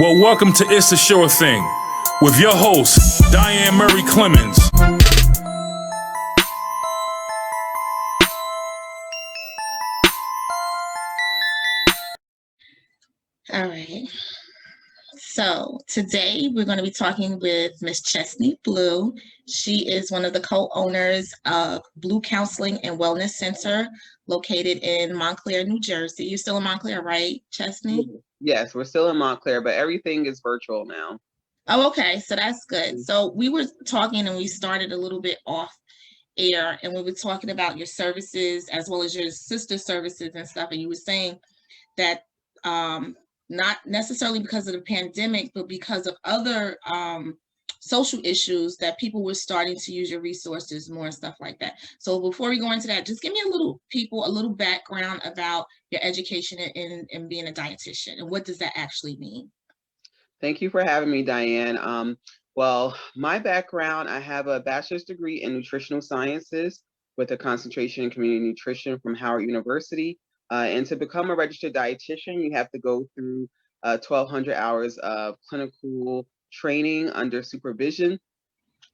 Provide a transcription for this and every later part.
Well, welcome to It's a Sure Thing with your host, Diane Murray-Clements. All right. So today we're going to be talking with Miss Chesney Blue. She is one of the co-owners of Blue Counseling and Wellness Center located in Montclair, New Jersey. You're still in Montclair, right, Chesney? Yes, we're still in Montclair, but everything is virtual now. Oh, okay. So that's good. So we were talking and we started a little bit off air and we were talking about your services as well as your sister services and stuff. And you were saying that not necessarily because of the pandemic, but because of other social issues that people were starting to use your resources more and stuff like that. So before we go into that, just give me a little background about your education in being a dietitian and what does that actually mean? Thank you for having me, Diane. Well, my background, I have a bachelor's degree in nutritional sciences with a concentration in community nutrition from Howard University. And to become a registered dietitian, you have to go through 1,200 hours of clinical training under supervision,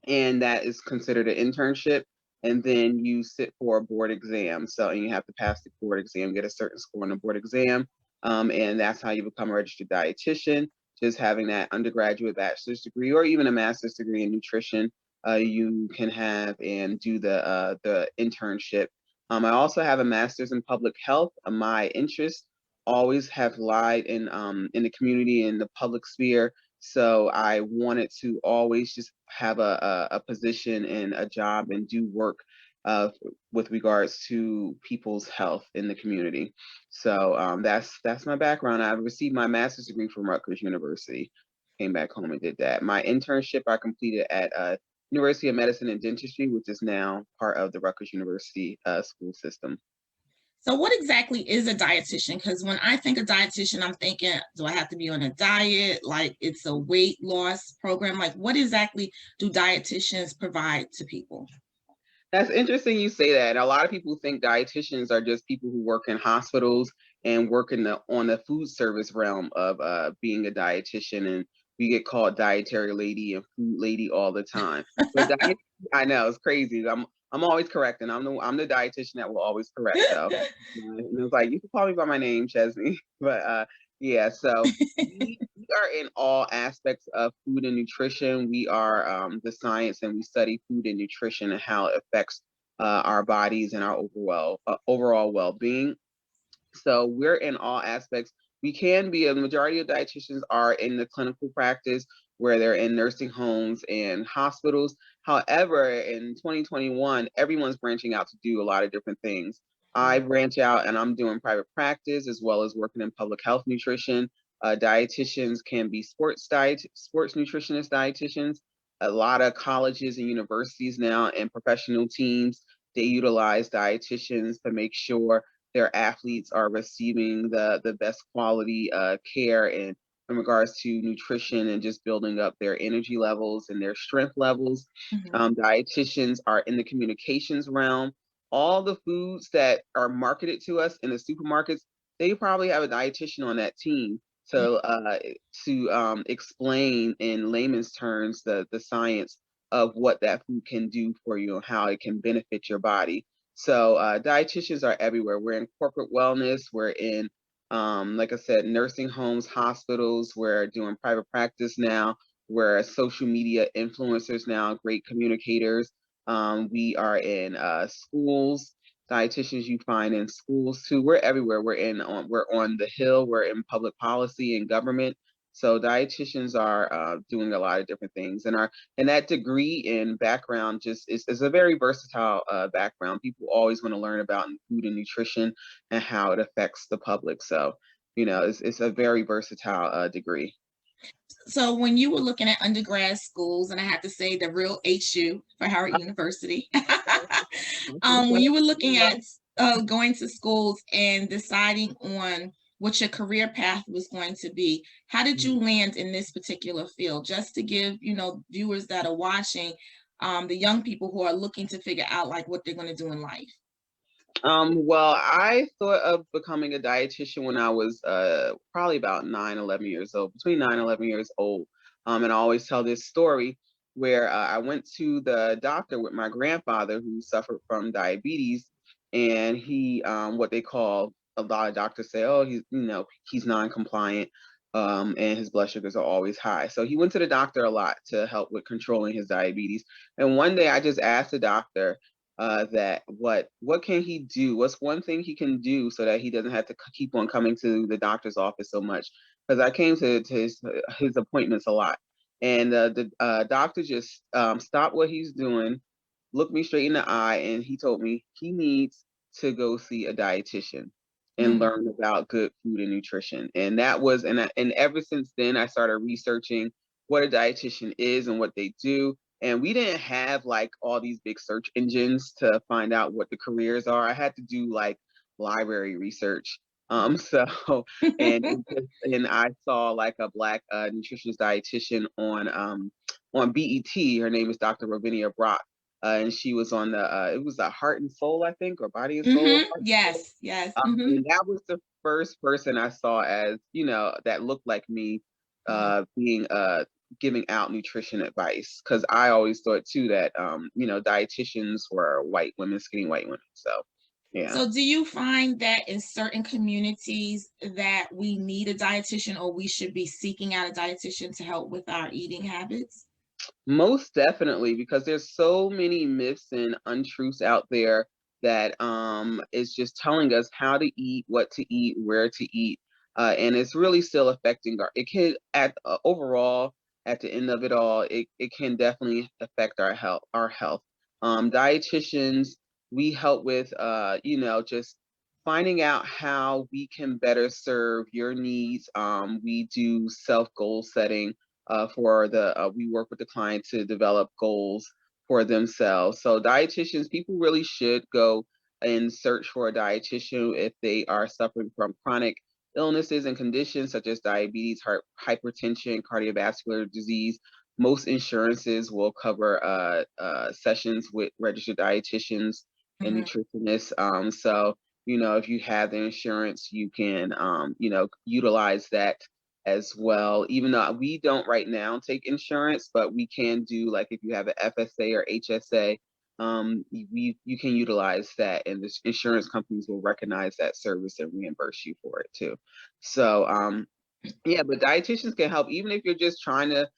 and that is considered an internship. And then you sit for a board exam. So you have to pass the board exam, get a certain score on the board exam, and that's how you become a registered dietitian. Just having that undergraduate bachelor's degree or even a master's degree in nutrition, you can have and do the internship. I also have a master's in public health. My interests always have lied in the community, in the public sphere. So I wanted to always just have a position and a job and do work with regards to people's health in the community. So that's my background. I received my master's degree from Rutgers University. Came back home and did that. My internship I completed at University of Medicine and Dentistry, which is now part of the Rutgers University school system. So what exactly is a dietitian? Because when I think of dietitian, I'm thinking, do I have to be on a diet? Like it's a weight loss program? Like what exactly do dietitians provide to people? That's interesting you say that. A lot of people think dietitians are just people who work in hospitals and work on the food service realm of being a dietitian, and we get called dietary lady and food lady all the time. But I know it's crazy. I'm always correcting. I'm the dietitian that will always correct though. And it was like, you can call me by my name, Chesney. But yeah, so we are in all aspects of food and nutrition. We are the science, and we study food and nutrition and how it affects our bodies and our overall well-being. So we're in all aspects. We can be, a majority of dietitians are in the clinical practice where they're in nursing homes and hospitals. However, in 2021, everyone's branching out to do a lot of different things. I branch out and I'm doing private practice as well as working in public health nutrition. Dietitians can be sports nutritionist dietitians. A lot of colleges and universities now and professional teams, they utilize dietitians to make sure their athletes are receiving the best quality care in regards to nutrition and just building up their energy levels and their strength levels. Dietitians are in the communications realm. All the foods that are marketed to us in the supermarkets, they probably have a dietitian on that team to explain in layman's terms the science of what that food can do for you and how it can benefit your body. So dietitians are everywhere. We're in corporate wellness. We're in, like I said, nursing homes, hospitals. We're doing private practice now. We're social media influencers now, great communicators. We are in schools. Dietitians you find in schools too. We're everywhere. We're on the Hill. We're in public policy and government. So dietitians are doing a lot of different things, and that degree and background just is a very versatile background. People always want to learn about food and nutrition and how it affects the public. So, it's a very versatile degree. So when you were looking at undergrad schools, and I have to say the real HU for Howard University, when you were looking at going to schools and deciding on what your career path was going to be, how did you land in this particular field? Just to give, viewers that are watching, the young people who are looking to figure out like what they're going to do in life. Well, I thought of becoming a dietitian when I was probably about 9, 11 years old, between 9 and 11 years old. And I always tell this story where I went to the doctor with my grandfather who suffered from diabetes, and he, what they call, a lot of doctors say, oh, he's non-compliant, and his blood sugars are always high. So he went to the doctor a lot to help with controlling his diabetes. And one day I just asked the doctor, that what can he do? What's one thing he can do so that he doesn't have to keep on coming to the doctor's office so much? Because I came to his appointments a lot, and the doctor just stopped what he's doing, looked me straight in the eye, and he told me he needs to go see a dietitian and Mm. learn about good food and nutrition. And that was, and ever since then, I started researching what a dietitian is and what they do. And we didn't have like all these big search engines to find out what the careers are. I had to do like library research. So and and I saw like a black nutritionist dietitian on BET. Her name is Dr. Ravinia Brock, and she was on the it was a Heart and Soul, I think, or Body and Soul. Mm-hmm. Yes, yes. Mm-hmm. And that was the first person I saw as, that looked like me, being giving out nutrition advice. Because I always thought too that dietitians were white women, skinny white women. So yeah. So do you find that in certain communities that we need a dietitian, or we should be seeking out a dietitian to help with our eating habits? Most definitely, because there's so many myths and untruths out there that is just telling us how to eat, what to eat, where to eat, and it's really still affecting it can overall, at the end of it all, it can definitely affect our health. Dietitians, we help with just finding out how we can better serve your needs. We do self goal setting, we work with the client to develop goals for themselves. So dietitians, people really should go and search for a dietitian if they are suffering from chronic illnesses and conditions such as diabetes, hypertension, cardiovascular disease. Most insurances will cover sessions with registered dietitians and Mhm. nutritionists. So if you have the insurance, you can utilize that as well. Even though we don't right now take insurance, but we can do, like, if you have an FSA or HSA, you can utilize that, and the insurance companies will recognize that service and reimburse you for it too. So yeah, but dietitians can help even if you're just trying to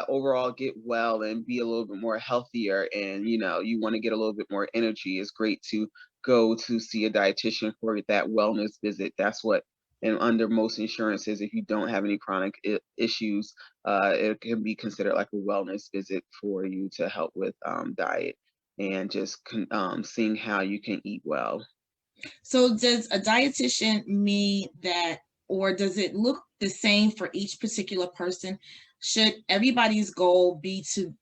overall get well and be a little bit more healthier, and you want to get a little bit more energy. It's great to go to see a dietitian for that wellness visit. That's what, and under most insurances, if you don't have any chronic issues, it can be considered like a wellness visit for you to help with diet and just seeing how you can eat well. So does a dietitian mean that, or does it look the same for each particular person? Should everybody's goal be to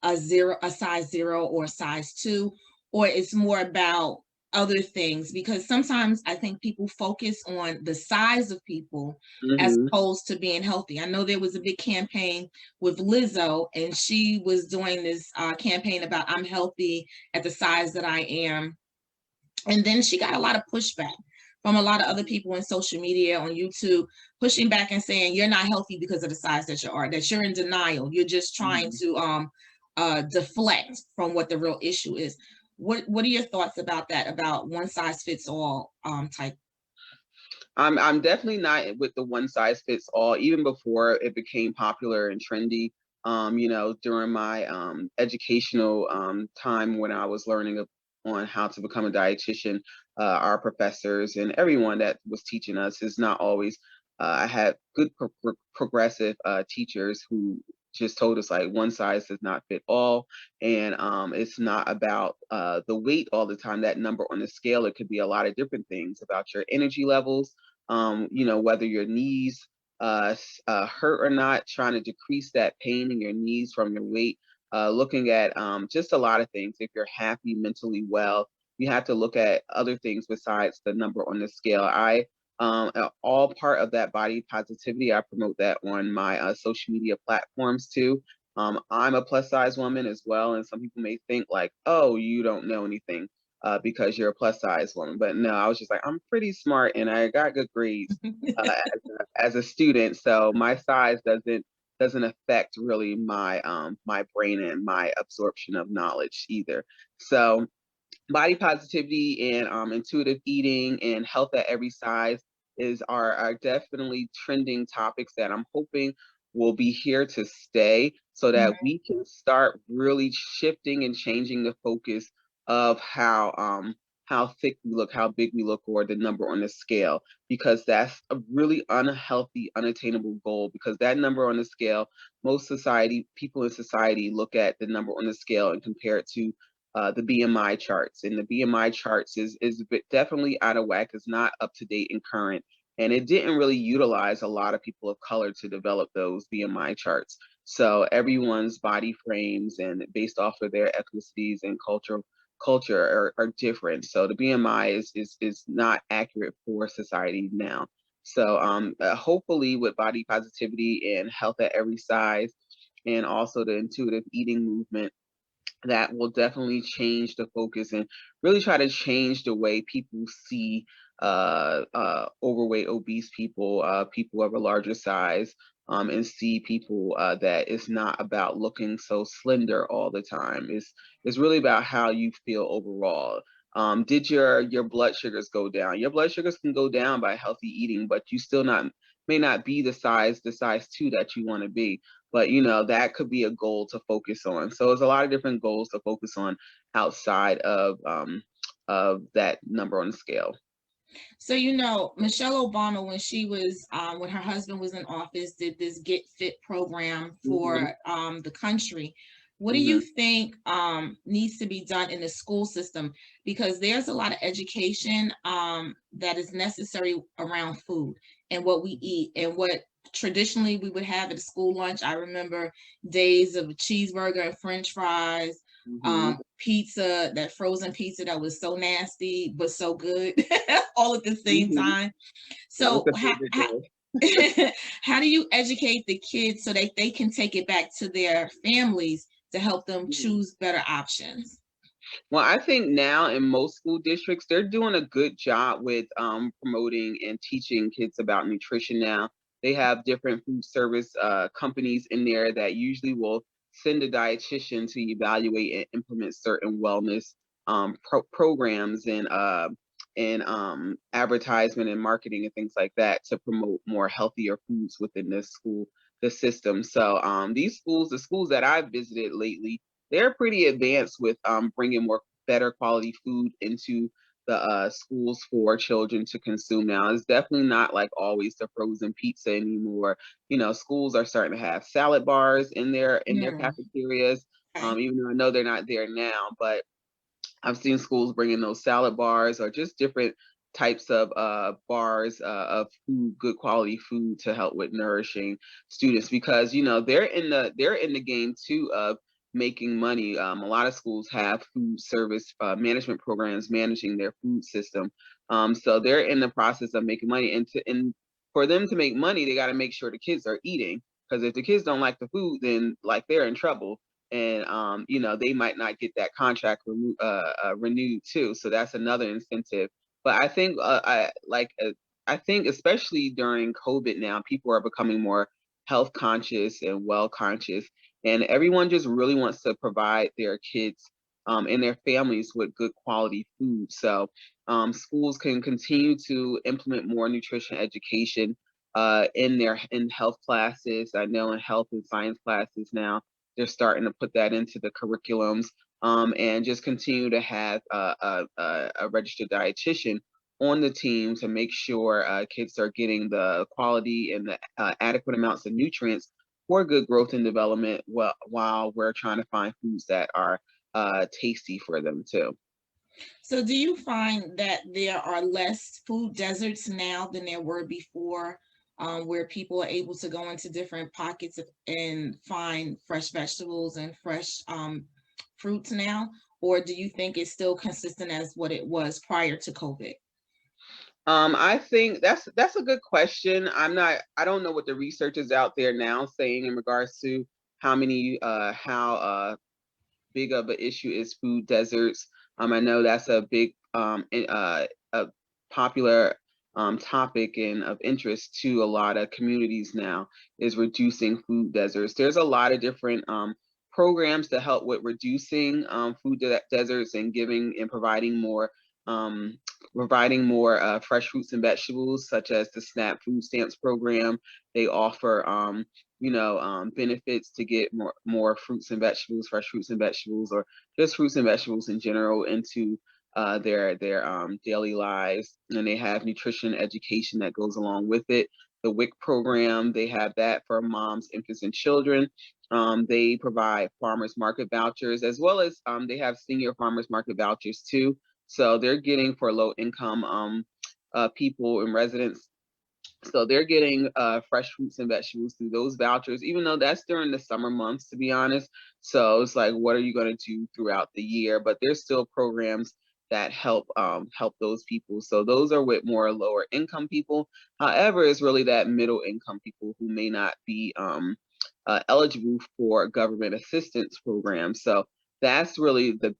a size 0 or a size 2, or it's more about other things? Because sometimes I think people focus on the size of people as Hmm. opposed to being healthy. I know there was a big campaign with Lizzo, and she was doing this campaign about I'm healthy at the size that I am. And then she got a lot of pushback from a lot of other people in social media, on YouTube, pushing back and saying you're not healthy because of the size that you are, that you're in denial, you're just trying to deflect from what the real issue is. What are your thoughts about that, about one size fits all type? I'm definitely not with the one size fits all. Even before it became popular and trendy, during my educational time when I was learning on how to become a dietitian, our professors and everyone that was teaching us is not always. I had good progressive teachers who just told us like one size does not fit all, and it's not about the weight all the time. That number on the scale, it could be a lot of different things about your energy levels, whether your knees hurt or not, trying to decrease that pain in your knees from your weight, looking at just a lot of things. If you're happy, mentally well, you have to look at other things besides the number on the scale. All part of that body positivity. I promote that on my social media platforms too. I'm a plus size woman as well, and some people may think like, oh, you don't know anything. because you're a plus size woman. But no, I was just like, I'm pretty smart and I got good grades as a student. So my size doesn't affect really my my brain and my absorption of knowledge either. So body positivity and intuitive eating and health at every size are definitely trending topics that I'm hoping will be here to stay, so that we can start really shifting and changing the focus of how thick we look, how big we look, or the number on the scale, because that's a really unhealthy, unattainable goal. Because that number on the scale, people in society look at the number on the scale and compare it to the BMI charts, and the BMI charts is definitely out of whack. It's not up to date and current, and it didn't really utilize a lot of people of color to develop those BMI charts. So everyone's body frames and based off of their ethnicities and culture are different. So the BMI is not accurate for society now. So hopefully with body positivity and health at every size, and also the intuitive eating movement, that will definitely change the focus and really try to change the way people see overweight, obese people, people of a larger size, and see people that it's not about looking so slender all the time. It's really about how you feel overall. Did your blood sugars go down? Your blood sugars can go down by healthy eating, but you still may not be the size 2 that you want to be. But that could be a goal to focus on. So there's a lot of different goals to focus on outside of that number on the scale. So Michelle Obama, when she was when her husband was in office, did this Get Fit program for the country. What do you think needs to be done in the school system? Because there's a lot of education that is necessary around food and what we eat and what traditionally we would have at a school lunch. I remember days of a cheeseburger and French fries, pizza, that frozen pizza that was so nasty but so good all at the same time. So how do you educate the kids so that they can take it back to their families to help them choose better options? Well, I think now in most school districts, they're doing a good job with promoting and teaching kids about nutrition now. They have different food service companies in there that usually will send a dietitian to evaluate and implement certain wellness programs and advertisement and marketing and things like that to promote more healthier foods within the system. So the schools that I've visited lately, they're pretty advanced with bringing better quality food into the schools for children to consume now. It's definitely not like always the frozen pizza anymore. Schools are starting to have salad bars in their cafeterias, even though I know they're not there now, but I've seen schools bringing those salad bars or just different types of bars of food, good quality food to help with nourishing students, because they're in the game too of making money. A lot of schools have food service management programs managing their food system, so they're in the process of making money. And for them to make money, they got to make sure the kids are eating, because if the kids don't like the food, then like they're in trouble. And they might not get that contract renewed too. So that's another incentive. But I think I think especially during COVID now, people are becoming more health conscious and well conscious, and everyone just really wants to provide their kids and their families with good quality food. So schools can continue to implement more nutrition education in health classes. I know in health and science classes now, they're starting to put that into the curriculums, and just continue to have a registered dietitian on the team to make sure kids are getting the quality and the adequate amounts of nutrients for good growth and development, while we're trying to find foods that are tasty for them too. So do you find that there are less food deserts now than there were before, where people are able to go into different pockets and find fresh vegetables and fresh fruits now? Or do you think it's still consistent as what it was prior to COVID? I think that's a good question. I don't know what the research is out there now saying in regards to how big of an issue is food deserts. I know that's a big a popular topic and of interest to a lot of communities now, is reducing food deserts. There's a lot of different programs to help with reducing food deserts and giving and providing more fresh fruits and vegetables, such as the SNAP food stamps program. They offer benefits to get more fruits and vegetables, fresh fruits and vegetables, or just fruits and vegetables in general into their daily lives. And they have nutrition education that goes along with it. The WIC program, they have that for moms, infants, and children. They provide farmers market vouchers, as well as they have senior farmers market vouchers too. So they're getting for low income people and residents. So they're getting fresh fruits and vegetables through those vouchers, even though that's during the summer months, to be honest. So it's like, what are you going to do throughout the year? But there's still programs that help those people. So those are with more lower income people. However, it's really that middle income people who may not be eligible for government assistance programs. So that's really the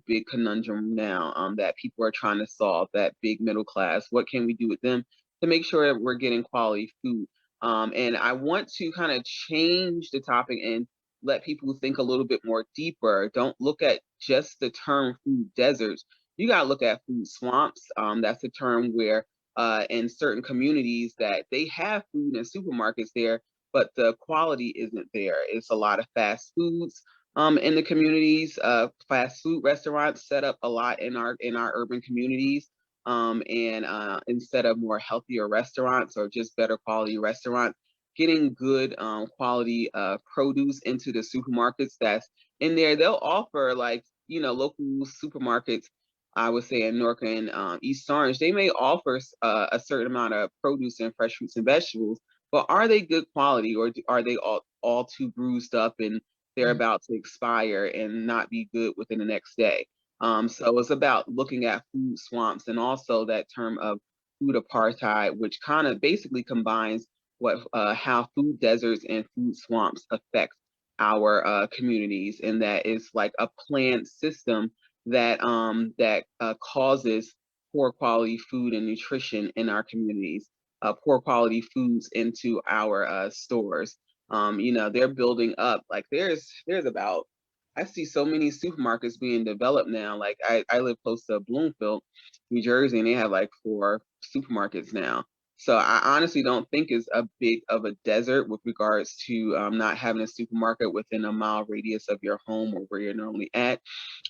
big conundrum now that people are trying to solve, that big middle class. What can we do with them to make sure that we're getting quality food? And I want to kind of change the topic and let people think a little bit more deeper. Don't look at just the term food deserts. You got to look at food swamps. That's a term where in certain communities that they have food in supermarkets there, but the quality isn't there. It's a lot of fast foods in the communities. Fast food restaurants set up a lot in our urban communities. And instead of more healthier restaurants or just better quality restaurants, getting good quality produce into the supermarkets that's in there. They'll offer, like, local supermarkets, I would say in Norca and East Orange, they may offer a certain amount of produce and fresh fruits and vegetables, but are they good quality, or are they all too bruised up and they're about to expire and not be good within the next day? So it's about looking at food swamps, and also that term of food apartheid, which kind of basically combines how food deserts and food swamps affect our communities, and that is like a planned system that causes poor quality food and nutrition in our communities, poor quality foods into our stores. They're building up, like there's about, I see so many supermarkets being developed now. Like I live close to Bloomfield, New Jersey, and they have like 4 supermarkets now. So I honestly don't think it's a big of a desert with regards to not having a supermarket within a mile radius of your home or where you're normally at.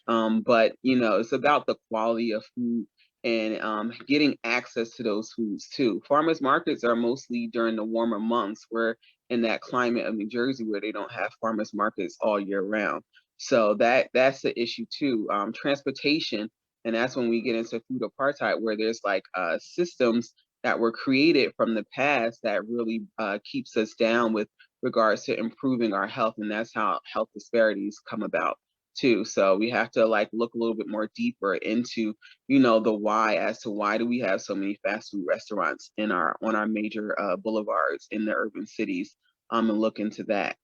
But it's about the quality of food and getting access to those foods too. Farmers markets are mostly during the warmer months. We're in that climate of New Jersey where they don't have farmers markets all year round. So that's the issue too. Transportation, and that's when we get into food apartheid, where there's like systems that were created from the past that really keeps us down with regards to improving our health, and that's how health disparities come about too. So we have to like look a little bit more deeper into the why, as to why do we have so many fast food restaurants on our major boulevards in the urban cities, and look into that.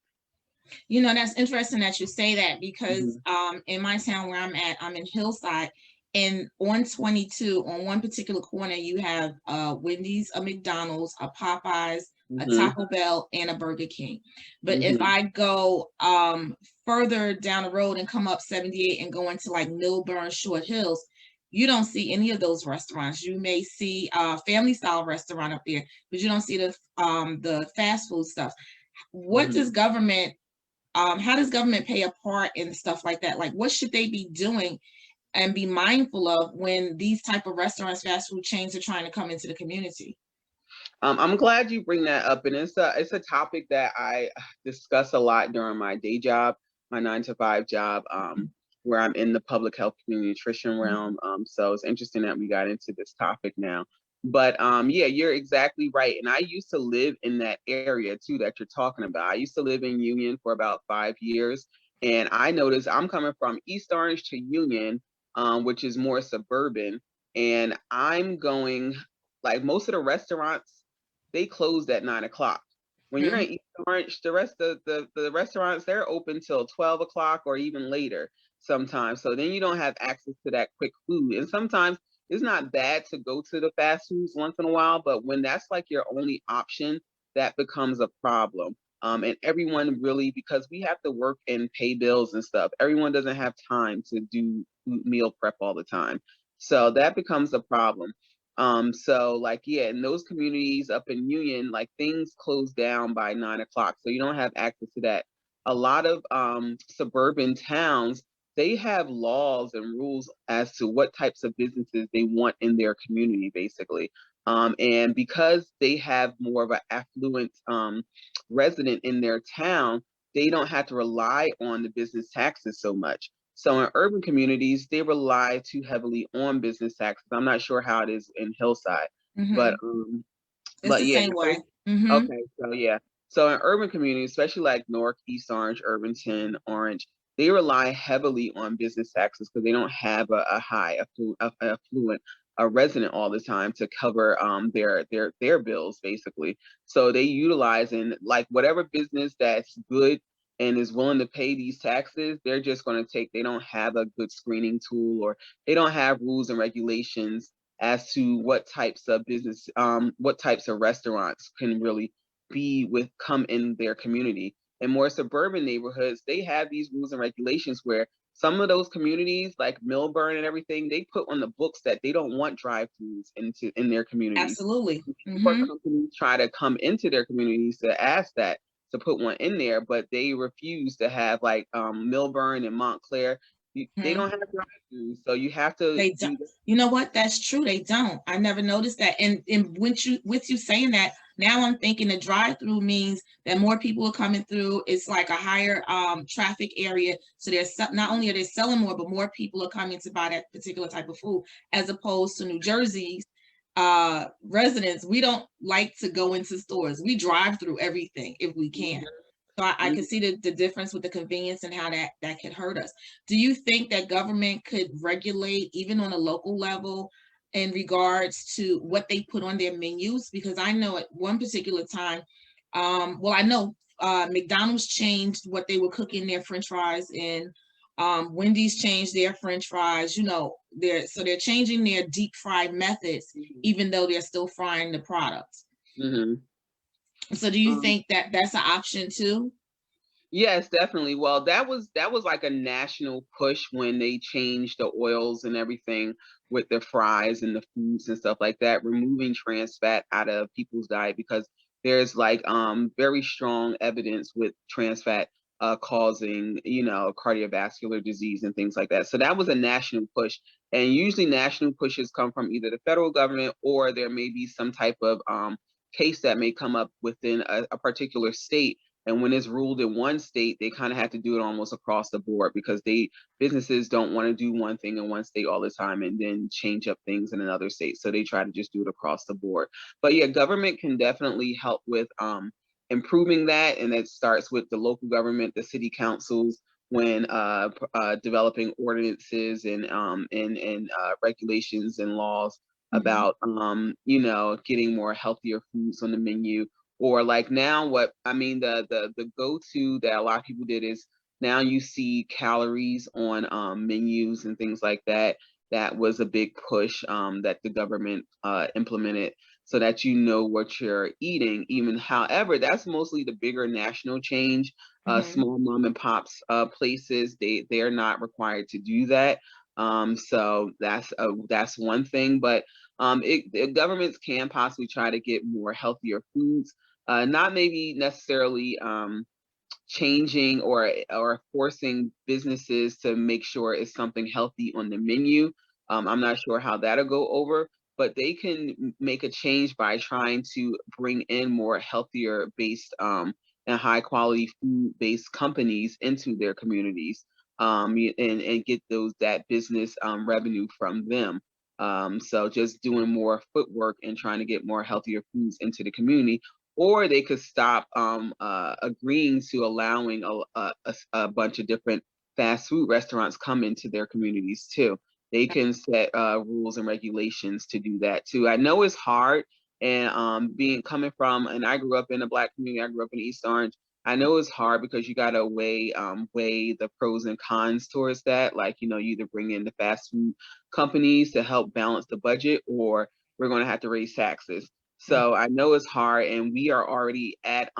That's interesting that you say that, because in my town where I'm at, I'm in Hillside, and on 22, on one particular corner, you have Wendy's, a McDonald's, a Popeyes, a Taco Bell, and a Burger King. But if I go further down the road and come up 78 and go into like Millburn, Short Hills, you don't see any of those restaurants. You may see a family style restaurant up there, but you don't see the fast food stuff. What does government how does government play a part in stuff like that? Like, what should they be doing and be mindful of when these type of restaurants, fast food chains are trying to come into the community? I'm glad you bring that up, and it's a topic that I discuss a lot during my day job, my 9-to-5 job, where I'm in the public health community nutrition realm. So it's interesting that we got into this topic now. But yeah, you're exactly right. And I used to live in that area too that you're talking about. I used to live in Union for about 5 years, and I noticed I'm coming from East Orange to Union, which is more suburban, and I'm going, like, most of the restaurants, they closed at 9 o'clock. When you're in East Orange, the rest of the restaurants, they're open till 12 o'clock or even later sometimes. So then you don't have access to that quick food. And sometimes it's not bad to go to the fast foods once in a while, but when that's like your only option, that becomes a problem. And everyone really, because we have to work and pay bills and stuff, everyone doesn't have time to do meal prep all the time. So that becomes a problem. So like, yeah, in those communities up in Union, like things close down by 9 o'clock. So you don't have access to that. A lot of suburban towns, they have laws and rules as to what types of businesses they want in their community, basically. And because they have more of an affluent resident in their town, they don't have to rely on the business taxes so much. So in urban communities, they rely too heavily on business taxes. I'm not sure how it is in Hillside, but it's the yeah. same way. Okay, so yeah. So in urban communities, especially like Newark, East Orange, Irvington, Orange, they rely heavily on business taxes because they don't have a high affluent a resident all the time to cover their bills, basically. So they utilize, and like whatever business that's good and is willing to pay these taxes, they're just going to take, they don't have a good screening tool, or they don't have rules and regulations as to what types of business, what types of restaurants can really come in their community. In more suburban neighborhoods, they have these rules and regulations where some of those communities, like Millburn and everything, they put on the books that they don't want drive-throughs in their communities. Absolutely. Companies try to come into their communities to ask that, to put one in there, but they refuse to have, like Millburn and Montclair. They don't have drive-throughs, so you have to. They don't. You know what? That's true. They don't. I never noticed that. And with you saying that, now I'm thinking the drive-through means that more people are coming through. It's like a higher traffic area. So there's not only are they selling more, but more people are coming to buy that particular type of food, as opposed to New Jersey's residents. We don't like to go into stores. We drive through everything if we can. So I can see the difference with the convenience and how that could hurt us. Do you think that government could regulate even on a local level in regards to what they put on their menus? Because I know at one particular time, I know McDonald's changed what they were cooking their French fries in. Wendy's changed their French fries. They're changing their deep fry methods, even though they're still frying the products. So do you think that that's an option too? Yes, definitely. Well, that was like a national push when they changed the oils and everything with the fries and the foods and stuff like that, removing trans fat out of people's diet, because there's like very strong evidence with trans fat causing, cardiovascular disease and things like that. So that was a national push. And usually national pushes come from either the federal government, or there may be some type of case that may come up within a particular state. And when it's ruled in one state, they kind of have to do it almost across the board, because businesses don't want to do one thing in one state all the time and then change up things in another state. So they try to just do it across the board. But yeah, government can definitely help with improving that. And it starts with the local government, the city councils, when developing ordinances and regulations and laws about getting more healthier foods on the menu. Or like now, the go-to that a lot of people did is, now you see calories on menus and things like that. That was a big push that the government implemented, so that you know what you're eating. Even, however, that's mostly the bigger national change. Small mom and pops places, they're not required to do that. So that's one thing. But governments can possibly try to get more healthier foods. Not maybe necessarily changing or forcing businesses to make sure it's something healthy on the menu. I'm not sure how that'll go over, but they can make a change by trying to bring in more healthier based and high quality food based companies into their communities, and get that business revenue from them. So just doing more footwork and trying to get more healthier foods into the community. Or they could stop agreeing to allowing a bunch of different fast food restaurants come into their communities too. They can set rules and regulations to do that too. I know it's hard, And and I grew up in a Black community. I grew up in East Orange. I know it's hard because you gotta weigh the pros and cons towards that. Like, you either bring in the fast food companies to help balance the budget, or we're gonna have to raise taxes. So I know it's hard, and we are already at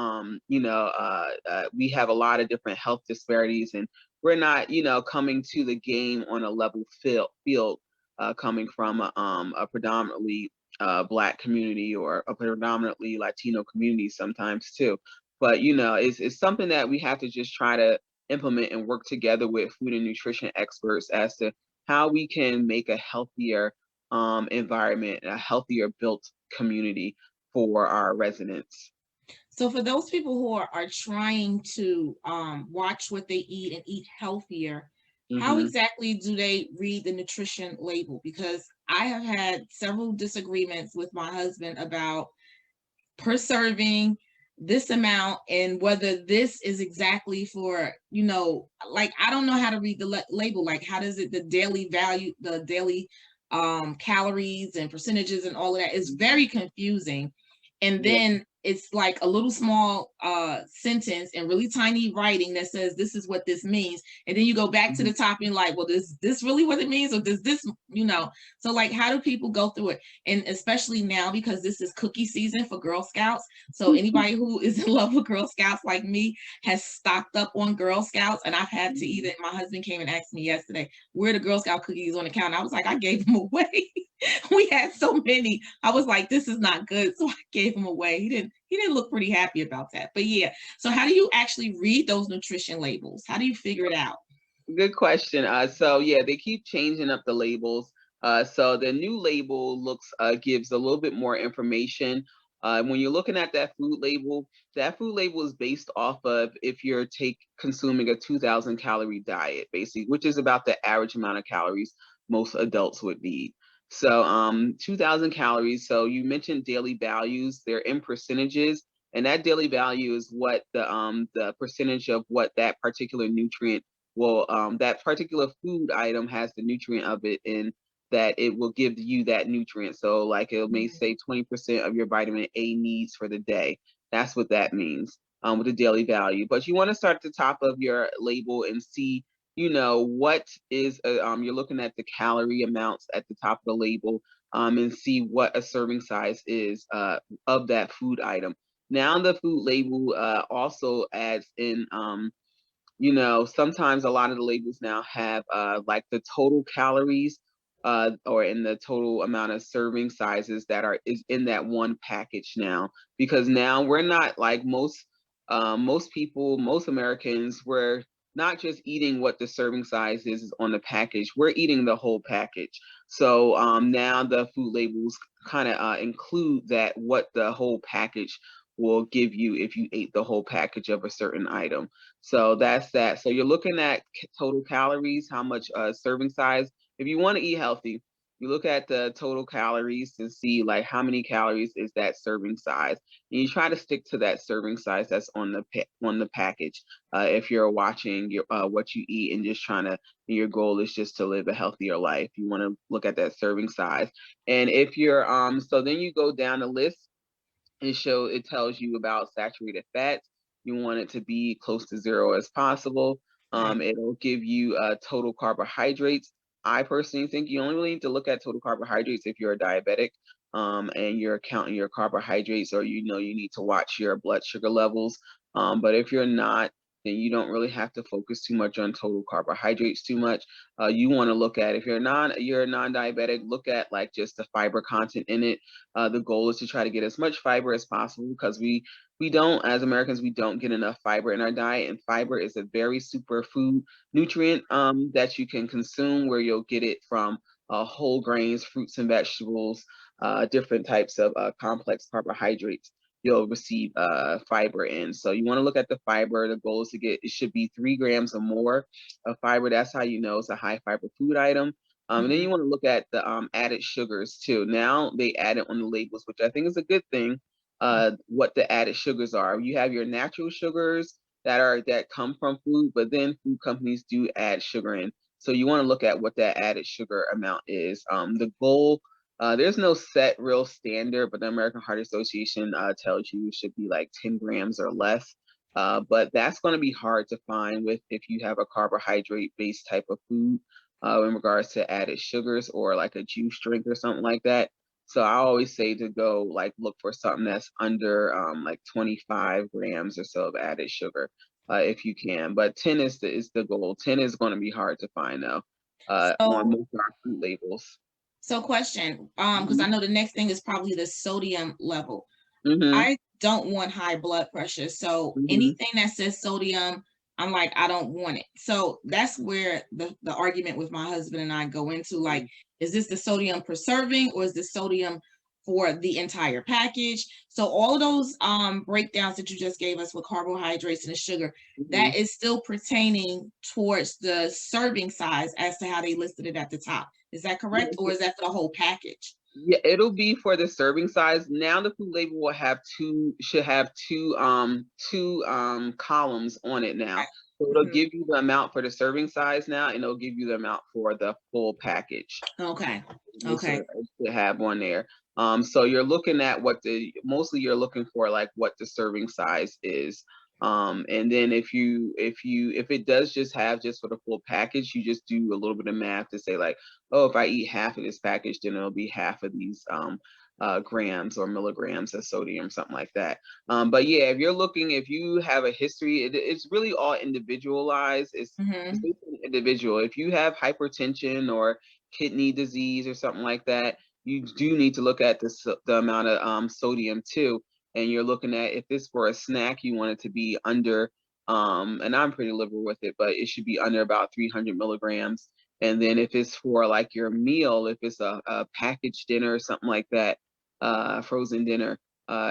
we have a lot of different health disparities, and we're not coming to the game on a level field coming from a predominantly Black community or a predominantly Latino community sometimes too. But it's something that we have to just try to implement and work together with food and nutrition experts as to how we can make a healthier environment, a healthier built community for our residents. So for those people who are trying to watch what they eat and eat healthier, how exactly do they read the nutrition label? Because I have had several disagreements with my husband about per serving this amount and whether this is exactly for, like, I don't know how to read the label. Like, how does it, the daily value, the daily calories and percentages and all of that is very confusing. And then it's like a little small sentence and really tiny writing that says this is what this means, and then you go back to the top and like, well, this really what it means, or does this, so like, how do people go through it? And especially now, because this is cookie season for Girl Scouts, so anybody who is in love with Girl Scouts like me has stocked up on Girl Scouts, and I've had to even, my husband came and asked me yesterday, where the Girl Scout cookies on the counter? I was like, I gave them away. We had so many. I was like, this is not good, so I gave him away. He didn't look pretty happy about that. But yeah, so how do you actually read those nutrition labels? How do you figure it out? Good question. So yeah, they keep changing up the labels. So the new label gives a little bit more information. When you're looking at that food label is based off of if you're consuming a 2,000 calorie diet, basically, which is about the average amount of calories most adults would need. So 2,000 calories. So you mentioned daily values. They're in percentages, and that daily value is what the percentage of what that particular nutrient that particular food item has the nutrient of it, and that it will give you that nutrient. So like it may say 20% of your vitamin A needs for the day. That's what that means with the daily value. But you want to start at the top of your label and see, what is, you're looking at the calorie amounts at the top of the label and see what a serving size is of that food item. Now the food label also adds in sometimes a lot of the labels now have like the total calories or in the total amount of serving sizes that is in that one package now, because now we're not like most people, most Americans, we're not just eating what the serving size is on the package, we're eating the whole package. So now the food labels kind of include that what the whole package will give you if you ate the whole package of a certain item. So that's that. So you're looking at total calories, how much serving size. If you want to eat healthy, you look at the total calories to see like how many calories is that serving size, and you try to stick to that serving size that's on the package. If you're watching your what you eat and just trying to, your goal is just to live a healthier life, you want to look at that serving size. And if you're so then you go down the list. It tells you about saturated fats. You want it to be close to zero as possible. It'll give you total carbohydrates. I personally think you only really need to look at total carbohydrates if you're a diabetic and you're counting your carbohydrates, or you need to watch your blood sugar levels. But if you're not, then you don't really have to focus too much on total carbohydrates too much. You want to look at, if you're a non-diabetic, look at like just the fiber content in it. The goal is to try to get as much fiber as possible, because we don't, as Americans, we don't get enough fiber in our diet, and fiber is a very superfood nutrient that you can consume, where you'll get it from whole grains, fruits and vegetables, different types of complex carbohydrates. You'll receive fiber in. So you want to look at the fiber. The goal is to get, it should be 3 grams or more of fiber. That's how you know it's a high fiber food item. And then you want to look at the added sugars too. Now they add it on the labels, which I think is a good thing. What the added sugars are. You have your natural sugars that come from food, but then food companies do add sugar in. So you want to look at what that added sugar amount is. The goal There's no set real standard, but the American Heart Association tells you it should be like 10 grams or less. But that's going to be hard to find with if you have a carbohydrate-based type of food in regards to added sugars or like a juice drink or something like that. So I always say to go like look for something that's under like 25 grams or so of added sugar if you can. But 10 is the goal. 10 is going to be hard to find though on So, most of our food labels. so question, because I know the next thing is probably the sodium level. Mm-hmm. I don't want high blood pressure. So Mm-hmm. anything that says sodium, I'm like, I don't want it. So that's where the argument with my husband and I go into, like, is this the sodium per serving or is the sodium for the entire package? So all of those breakdowns that you just gave us with carbohydrates and the sugar, Mm-hmm. that is still pertaining towards the serving size as to how they listed it at the top. Is that correct? Or is that for the whole package? Yeah, it'll be for the serving size. Now the food label will have should have two columns on it now. So it'll give you the amount for the serving size now, and it'll give you the amount for the full package. Okay. It Okay. should have on there. So you're looking at mostly you're looking for like what the serving size is. And then if it does just have just for the full package, you just do a little bit of math to say like, oh, if I eat half of this package, then it'll be half of these grams or milligrams of sodium, something like that. But yeah, if you have a history, it's really all individualized. It's individual. If you have hypertension or kidney disease or something like that, you do need to look at the amount of sodium too. And you're looking at if it's for a snack, you want it to be under, and I'm pretty liberal with it, but it should be under about 300 milligrams. And then if it's for like your meal, if it's a packaged dinner or something like that, frozen dinner,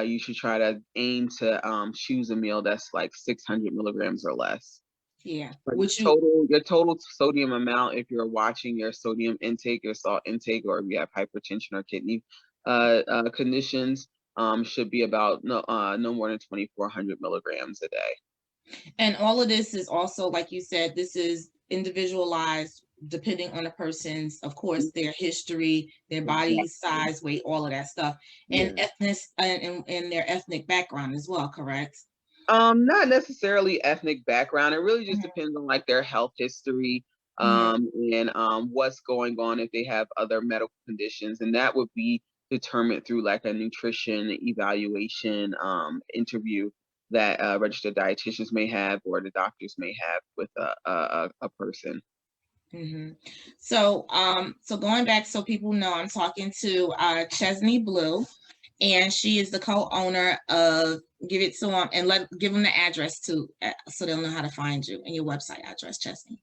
you should try to aim to choose a meal that's like 600 milligrams or less. Yeah. But Which your total sodium amount, if you're watching your sodium intake, your salt intake, or if you have hypertension or kidney conditions, should be about no more than 2,400 milligrams a day. and all of this is also, like you said, this is individualized depending on the person's, of course, their history, their body size, weight, all of that stuff, and Yeah. ethnic and their ethnic background as well, correct? Not necessarily ethnic background. It really just Mhm. depends on like their health history, Mhm. and what's going on if they have other medical conditions, and that would be determined through like a nutrition evaluation interview that registered dietitians may have or the doctors may have with a person. So, so going back, so people know, I'm talking to Chesney Blue, and she is the co-owner of Give It to Them, and give them the address too, so they'll know how to find you and your website address, Chesney.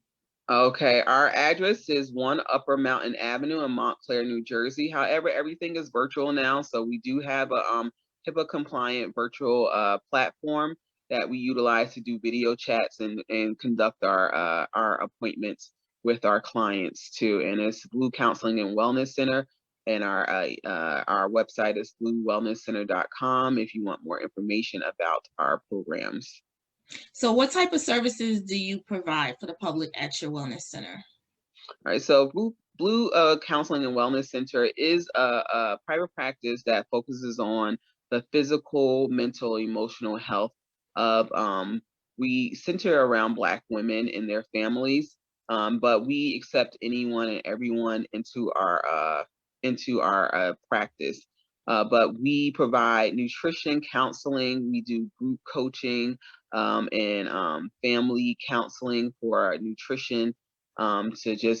Okay, our address is 1 Upper Mountain Avenue in Montclair, New Jersey. However, everything is virtual now, so we do have a HIPAA compliant virtual platform that we utilize to do video chats and conduct our appointments with our clients too. And it's Blue Counseling and Wellness Center, and our website is bluewellnesscenter.com if you want more information about our programs. So what type of services do you provide for the public at your wellness center? All right, so Blue Counseling and Wellness Center is a private practice that focuses on the physical, mental, emotional health of we center around Black women and their families, but we accept anyone and everyone into our practice. But we provide nutrition counseling, we do group coaching, and family counseling for nutrition, and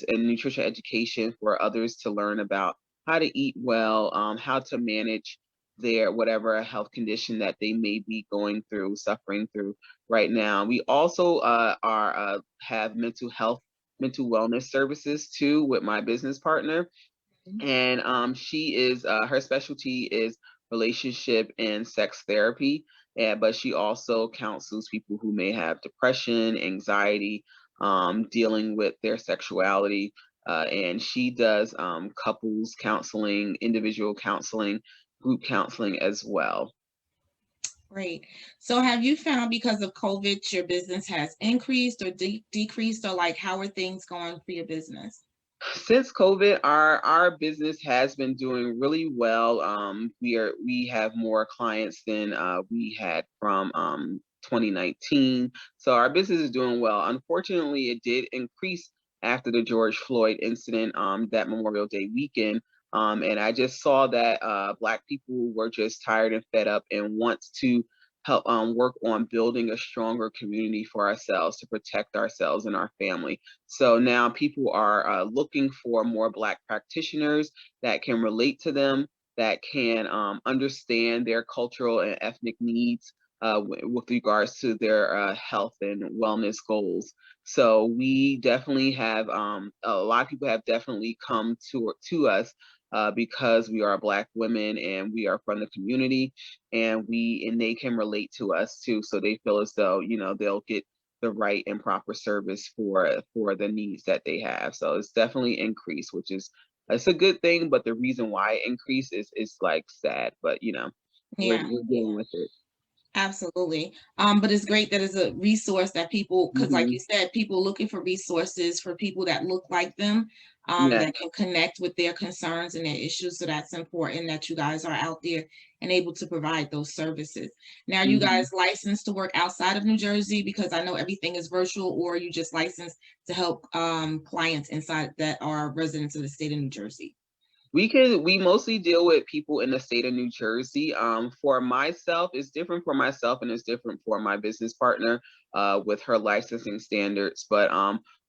nutrition education for others to learn about how to eat well, how to manage their whatever health condition that they may be suffering through right now. We also have mental wellness services too with my business partner. And her specialty is relationship and sex therapy. But she also counsels people who may have depression, anxiety, dealing with their sexuality. And she does couples counseling, individual counseling, group counseling as well. Great. So have you found because of COVID, your business has increased or decreased, or like how are things going for your business? Since COVID, our business has been doing really well. We have more clients than we had from 2019. So our business is doing well. Unfortunately, it did increase after the George Floyd incident, that Memorial Day weekend. And I just saw that Black people were just tired and fed up and wants to help work on building a stronger community for ourselves to protect ourselves and our family. So now people are looking for more Black practitioners that can relate to them, that can understand their cultural and ethnic needs with regards to their health and wellness goals. So we definitely have a lot of people have definitely come to us because we are Black women and we are from the community, and they can relate to us too. So they feel as though, you know, they'll get the right and proper service for the needs that they have. So it's definitely increased, which is it's a good thing. But the reason why it increased is like sad. But you know, Yeah. we're dealing with it. Absolutely. But it's great that it's a resource that people, because like Mhm. you said, people looking for resources for people that look like them, Yeah. that can connect with their concerns and their issues. So that's important that you guys are out there and able to provide those services. Now, you Mhm. guys licensed to work outside of New Jersey, because I know everything is virtual, or you just licensed to help clients inside that are residents of the state of New Jersey? We mostly deal with people in the state of New Jersey. For myself, it's different for myself and it's different for my business partner with her licensing standards. But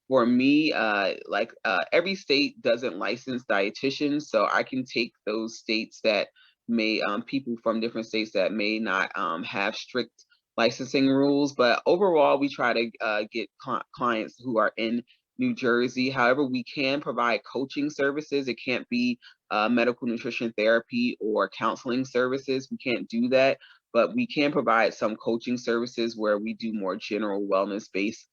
for me, every state doesn't license dietitians, so I can take those states that may people from different states that may not have strict licensing rules. But overall, we try to get clients who are in New Jersey. However, we can provide coaching services. It can't be medical nutrition therapy or counseling services. We can't do that, but we can provide some coaching services where we do more general wellness based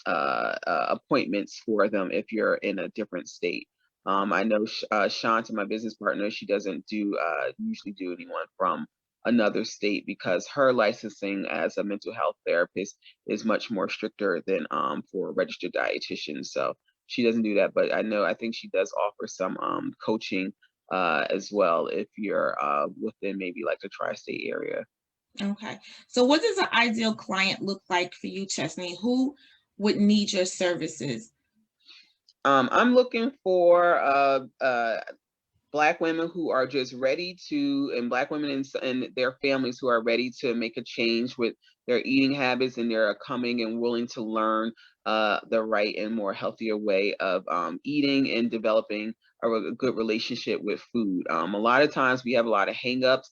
appointments for them if you're in a different state. I know Shanta, my business partner, she doesn't do usually do anyone from another state because her licensing as a mental health therapist is much more stricter than for a registered dietitian. So she doesn't do that, but I think she does offer some coaching as well if you're within maybe like the tri-state area. Okay. So what does an ideal client look like for you, Chesney? Who would need your services? I'm looking for Black women who are just ready to, and Black women and their families who are ready to make a change with their eating habits, and they're coming and willing to learn the right and more healthier way of eating and developing a good relationship with food. A lot of times we have a lot of hangups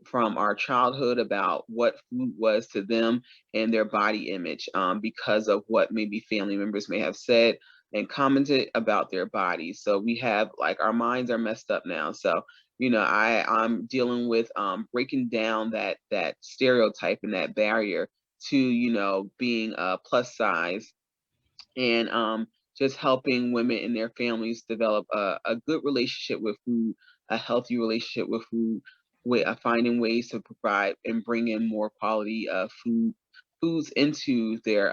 from our childhood about what food was to them and their body image because of what maybe family members may have said and commented about their bodies. So we have like our minds are messed up now. So you know, I'm dealing with breaking down that stereotype and that barrier to, you know, being plus size, and just helping women and their families develop a good relationship with food, a healthy relationship with food, with finding ways to provide and bring in more quality foods into their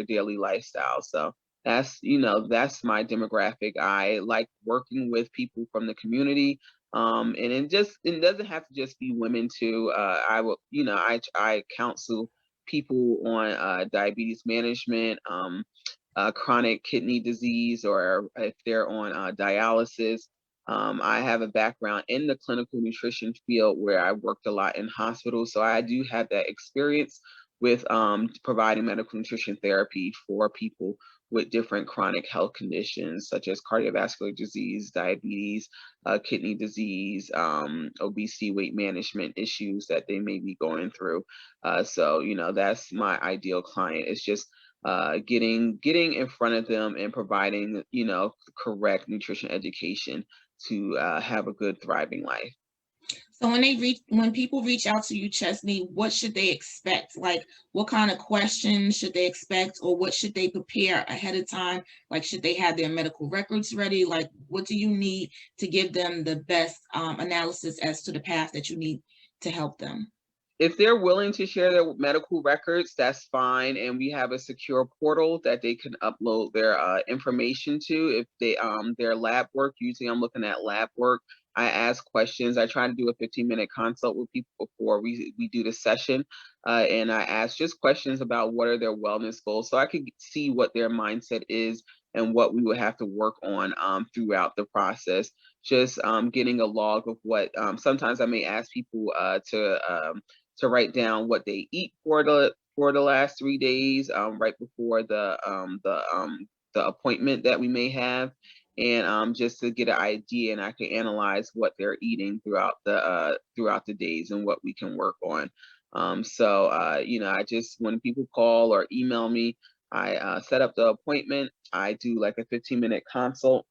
daily lifestyle. So that's, you know, that's my demographic. I like working with people from the community. And it doesn't have to just be women too. I will, you know, I counsel people on diabetes management, chronic kidney disease, or if they're on dialysis. I have a background in the clinical nutrition field where I worked a lot in hospitals. So I do have that experience with providing medical nutrition therapy for people with different chronic health conditions such as cardiovascular disease, diabetes, kidney disease, obesity, weight management issues that they may be going through. So, you know, that's my ideal client. It's just getting in front of them and providing, you know, correct nutrition education to have a good thriving life. So when people reach out to you, Chesney, what should they expect? Like, what kind of questions should they expect, or what should they prepare ahead of time? Like, should they have their medical records ready? Like, what do you need to give them the best analysis as to the path that you need to help them? If they're willing to share their medical records, that's fine. And we have a secure portal that they can upload their information to. If they their lab work, usually I'm looking at lab work. I ask questions. I try to do a 15-minute consult with people before we do the session. And I ask just questions about what are their wellness goals, so I could see what their mindset is and what we would have to work on throughout the process. Just getting a log of what sometimes I may ask people to write down what they eat for the last 3 days, right before the appointment that we may have, and just to get an idea, and I can analyze what they're eating throughout the days and what we can work on. You know, I just, when people call or email me, I set up the appointment. I do like a 15-minute consult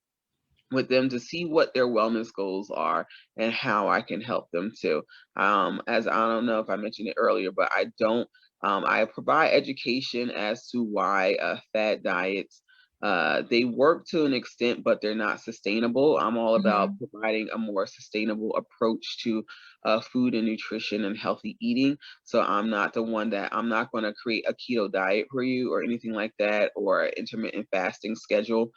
with them to see what their wellness goals are and how I can help them too. As I don't know if I mentioned it earlier, but I provide education as to why fad diets, they work to an extent, but they're not sustainable. I'm all about providing a more sustainable approach to food and nutrition and healthy eating. So I'm not going to create a keto diet for you or anything like that, or an intermittent fasting schedule.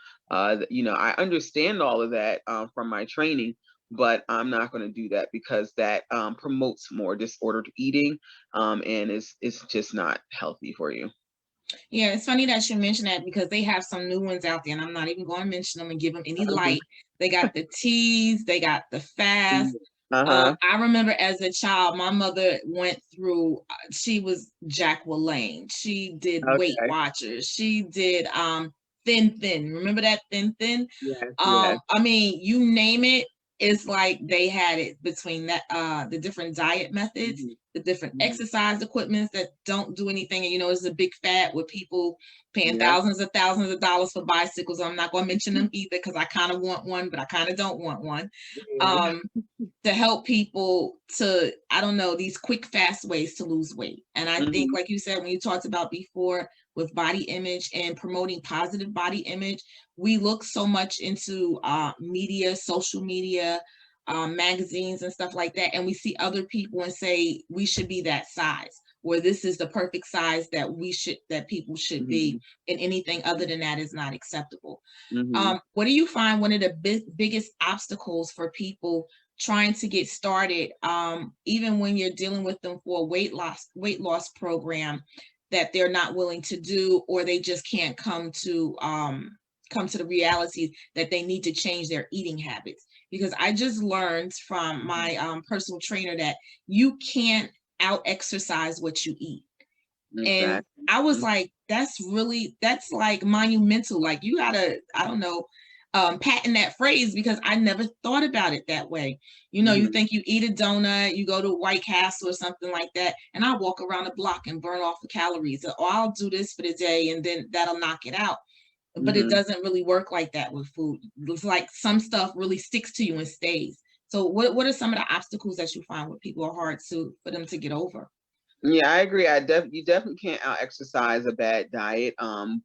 You know, I understand all of that from my training, but I'm not going to do that because that promotes more disordered eating, and it's just not healthy for you. Yeah, it's funny that you mentioned that because they have some new ones out there, and I'm not even going to mention them and give them any light. They got the teas, they got the fast. I remember as a child, my mother went through, she was Jack LaLanne. She did Weight Watchers. She did Thin. Remember that Thin? Yes, yes. I mean, you name it, it's like they had it between that the different diet methods, the different exercise equipments that don't do anything. And you know, it's a big fad with people paying thousands of dollars for bicycles. I'm not going to mention them either because I kind of want one, but I kind of don't want one. To help people to, I don't know, these quick, fast ways to lose weight. And I think, like you said, when you talked about before with body image and promoting positive body image, we look so much into media, social media, magazines and stuff like that. And we see other people and say, we should be that size, or this is the perfect size that people should be, and anything other than that is not acceptable. What do you find one of the biggest obstacles for people trying to get started, even when you're dealing with them for a weight loss program, that they're not willing to do, or they just can't come to the reality that they need to change their eating habits? Because I just learned from my personal trainer that you can't out exercise what you eat. And I was like, that's like monumental. Like, you gotta, I don't know, patent that phrase, because I never thought about it that way. You know, you think you eat a donut, you go to White Castle or something like that, and I walk around the block and burn off the calories. Or I'll do this for the day and then that'll knock it out. But it doesn't really work like that with food. It's like some stuff really sticks to you and stays. So what are some of the obstacles that you find where people are hard for them to get over? Yeah, I agree. You definitely can't out exercise a bad diet.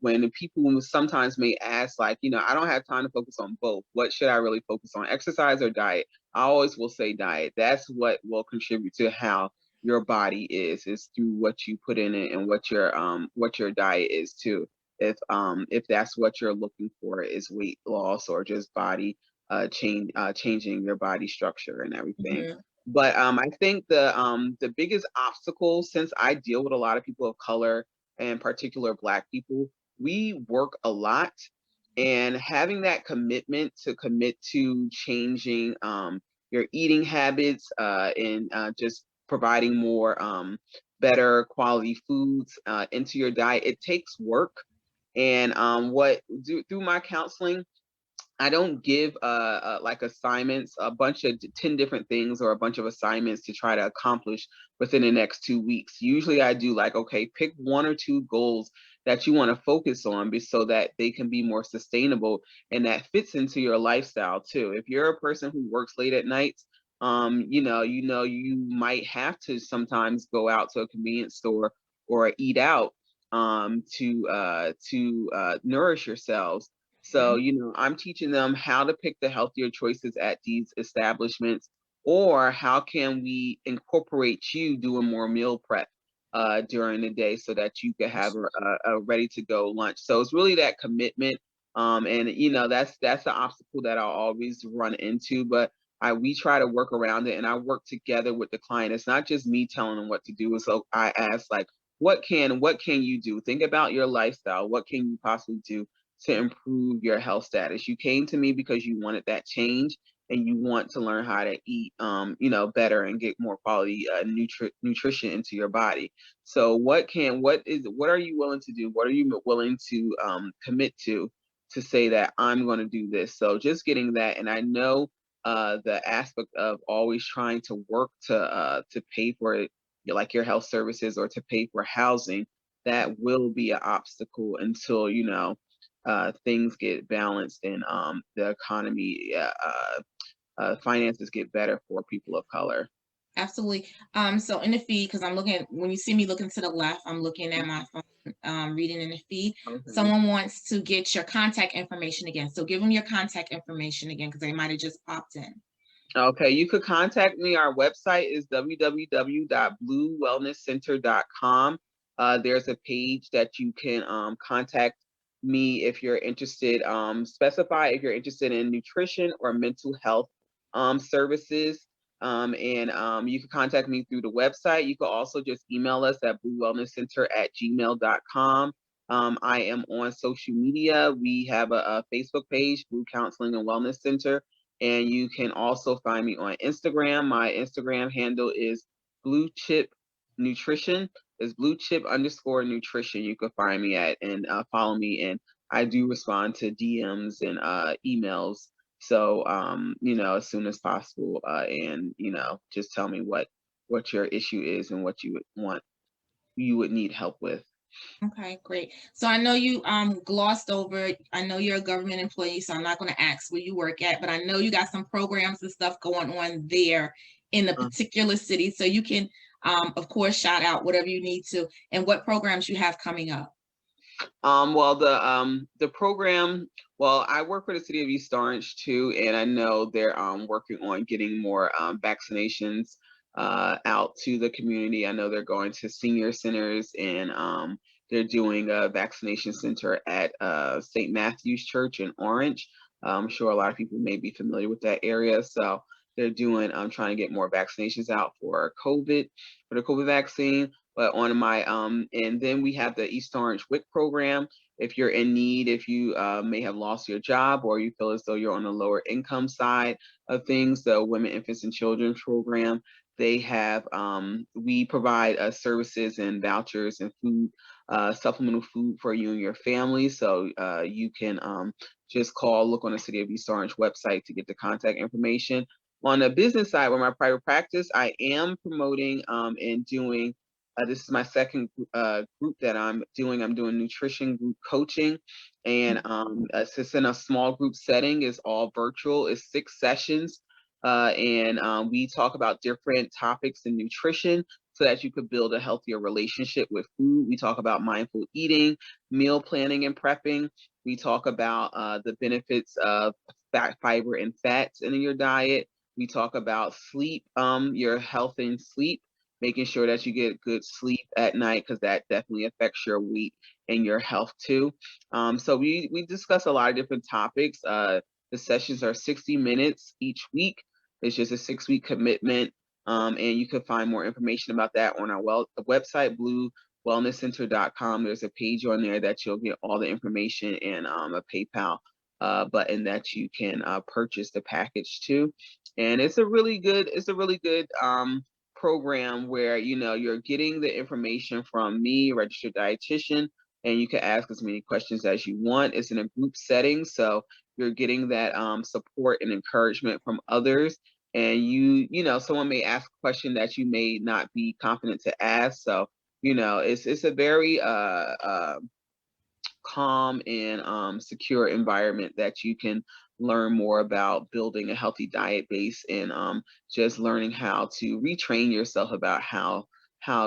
When people sometimes may ask, like, you know, I don't have time to focus on both. What should I really focus on, exercise or diet? I always will say diet. That's what will contribute to how your body is through what you put in it and what your diet is too. If that's what you're looking for, is weight loss or just body changing your body structure and everything. But I think the biggest obstacle, since I deal with a lot of people of color, and in particular Black people, we work a lot, and having that commitment to commit to changing your eating habits and just providing more better quality foods into your diet, it takes work. And through my counseling, I don't give like assignments, a bunch of 10 different things or a bunch of assignments to try to accomplish within the next 2 weeks. Usually I do like, okay, pick 1 or 2 goals that you want to focus on so that they can be more sustainable and that fits into your lifestyle too. If you're a person who works late at nights, you might have to sometimes go out to a convenience store or eat out to nourish yourselves. So, you know, I'm teaching them how to pick the healthier choices at these establishments. or how can we incorporate you doing more meal prep during the day so that you can have a ready to go lunch. So it's really that commitment. And you know, that's the obstacle that I'll always run into, but we try to work around it, and I work together with the client. It's not just me telling them what to do. So I ask, like, what can you do? Think about your lifestyle. What can you possibly do to improve your health status? You came to me because you wanted that change, and you want to learn how to eat, you know, better and get more quality nutrition into your body. So what are you willing to do? What are you willing to commit to say that I'm going to do this? So just getting that, and I know the aspect of always trying to work to pay for it, like your health services, or to pay for housing, that will be an obstacle until, you know, things get balanced and the economy, finances get better for people of color. Absolutely. So in the feed, because I'm looking, when you see me looking to the left, I'm looking at my phone, reading in the feed. Okay. Someone wants to get your contact information again. So give them your contact information again, because they might have just popped in. Okay, you could contact me. Our website is www.bluewellnesscenter.com. There's a page that you can contact me if you're interested. Specify if you're interested in nutrition or mental health services. And you can contact me through the website. You can also just email us at bluewellnesscenter@gmail.com. I am on social media. We have a Facebook page, Blue Counseling and Wellness Center. And you can also find me on Instagram. My Instagram handle is Blue Chip Nutrition. It's Blue Chip _ Nutrition. You can find me at, and follow me. And I do respond to DMs and emails. So you know, as soon as possible. And you know, just tell me what your issue is and what you would need help with. Okay, great. So I know you glossed over, I know you're a government employee, so I'm not going to ask where you work at, but I know you got some programs and stuff going on there in a particular city. So you can of course shout out whatever you need to, and what programs you have coming up. Well, the program, well, I work for the city of East Orange too, and I know they're working on getting more vaccinations out to the community. I know they're going to senior centers, and they're doing a vaccination center at St. Matthew's Church in Orange. I'm sure a lot of people may be familiar with that area. So they're doing, trying to get more vaccinations out for the COVID vaccine. But on my, and then we have the East Orange WIC program. If you're in need, if you may have lost your job, or you feel as though you're on the lower income side of things, the Women, Infants, and Children program, they have, we provide services and vouchers and food, supplemental food for you and your family. So you can just look on the City of East Orange website to get the contact information. On the business side, with my private practice, I am promoting and doing, this is my second group that I'm doing. I'm doing nutrition group coaching, and it's in a small group setting. It's all virtual. It's 6 sessions, and we talk about different topics in nutrition so that you could build a healthier relationship with food. We talk about mindful eating, meal planning and prepping. We talk about the benefits of fiber, and fats in your diet. We talk about sleep, your health and sleep, making sure that you get good sleep at night, because that definitely affects your weight and your health too. So we discuss a lot of different topics. The sessions are 60 minutes each week. It's just a 6-week commitment. And you can find more information about that on our website, bluewellnesscenter.com. There's a page on there that you'll get all the information, and a PayPal button that you can purchase the package too. And it's a really good program where, you know, you're getting the information from me, registered dietitian, and you can ask as many questions as you want. It's in a group setting, so you're getting that support and encouragement from others. And you know, someone may ask a question that you may not be confident to ask. So, you know, it's a very calm and secure environment that you can learn more about building a healthy diet base, and just learning how to retrain yourself about how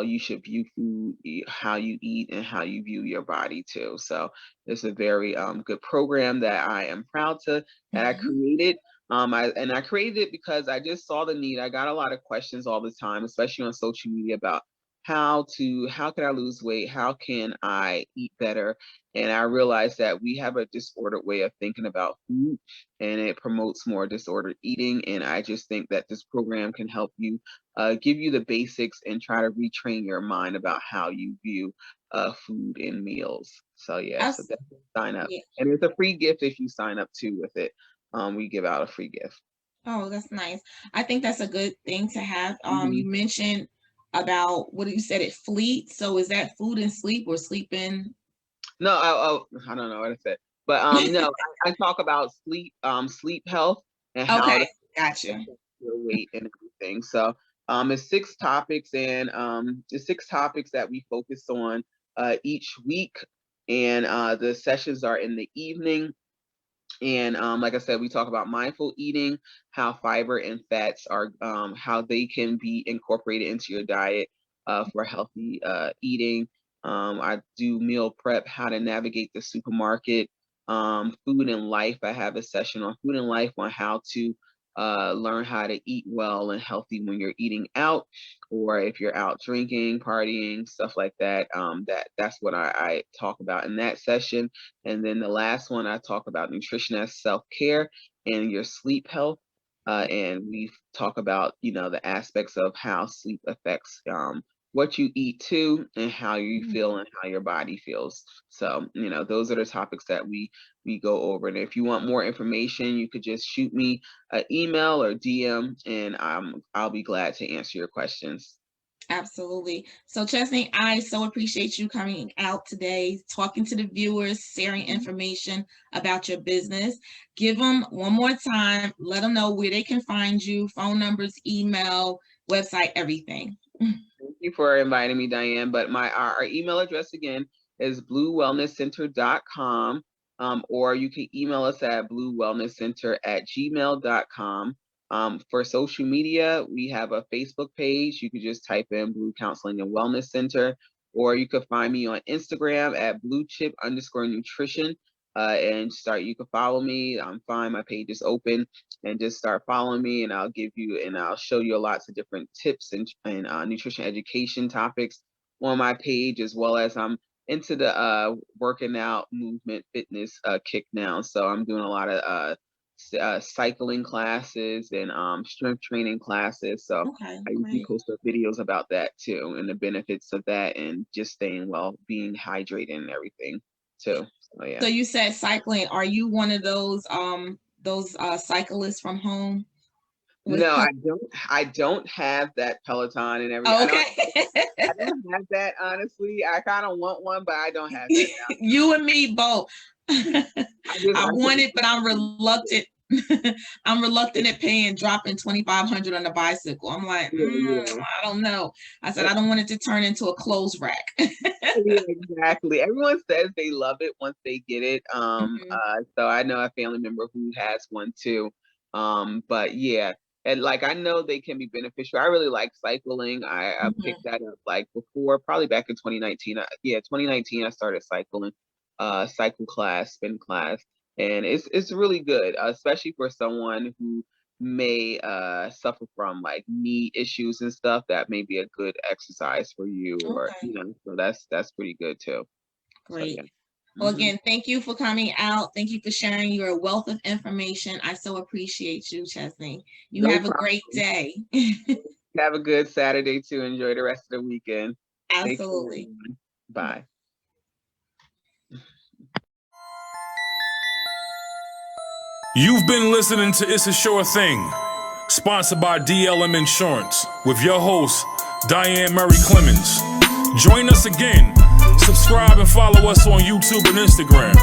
you should view food, how you eat, and how you view your body too. So it's a very good program that I am proud that I created. I created it because I just saw the need. I got a lot of questions all the time, especially on social media, about how can I lose weight? How can I eat better? And I realized that we have a disordered way of thinking about food, and it promotes more disordered eating. And I just think that this program can help you give you the basics and try to retrain your mind about how you view food and meals. So yeah, so definitely sign up. Yeah. And it's a free gift if you sign up too with it. We give out a free gift. Oh, that's nice. I think that's a good thing to have. You mentioned about what you said, it fleet. So is that food and sleep, or sleeping? No, I don't know what I said, but no, I talk about sleep health and how to gotcha your weight and everything. So it's 6 topics, and the 6 topics that we focus on each week, and the sessions are in the evening. And like I said, we talk about mindful eating, how fiber and fats are, how they can be incorporated into your diet for healthy eating. I do meal prep, how to navigate the supermarket, food and life. I have a session on food and life, on how to learn how to eat well and healthy when you're eating out, or if you're out drinking, partying, stuff like that. That's what I talk about in that session. And then the last one, I talk about nutritionist self-care and your sleep health. And we talk about, the aspects of how sleep affects what you eat too, and how you feel and how your body feels. So, those are the topics that we go over. And if you want more information, you could just shoot me an email or DM, and I'll be glad to answer your questions. Absolutely. So Chesney, I so appreciate you coming out today, talking to the viewers, sharing information about your business. Give them one more time, let them know where they can find you, phone numbers, email, website, everything. Thank you for inviting me, Diane. But our email address again is bluewellnesscenter.com, or you can email us at bluewellnesscenter@gmail.com. For social media, we have a Facebook page. You could just type in Blue Counseling and Wellness Center, or you could find me on Instagram at bluechip_nutrition. And you can follow me. I'm fine. My page is open, and just start following me, and I'll show you lots of different tips and nutrition education topics on my page, as well as I'm into the working out movement fitness kick now. So I'm doing a lot of cycling classes and strength training classes. So I usually post up videos about that too, and the benefits of that, and just staying well, being hydrated and everything too. So yeah. So you said cycling. Are you one of those cyclists from home? No, I don't have that Peloton and everything. Okay. I don't have that, honestly. I kind of want one, but I don't have it now. You and me both. I want it, but I'm reluctant. I'm reluctant at dropping $2,500 on the bicycle. I'm like, I don't know. I said, I don't want it to turn into a clothes rack. Yeah, exactly. Everyone says they love it once they get it. So I know a family member who has one too. But yeah, and I know they can be beneficial. I really like cycling. I picked that up before, probably back in 2019. 2019 I started cycling, cycle class, spin class. And it's really good, especially for someone who may suffer from knee issues and stuff. That may be a good exercise for you, or so that's pretty good too. Great. So, yeah. Well, again, thank you for coming out. Thank you for sharing your wealth of information. I so appreciate you, Chesney. You have a great day. Have a good Saturday too. Enjoy the rest of the weekend. Absolutely. Bye. You've been listening to It's a Sure Thing, sponsored by DLM Insurance, with your host, Diane Murray-Clements. Join us again. Subscribe and follow us on YouTube and Instagram.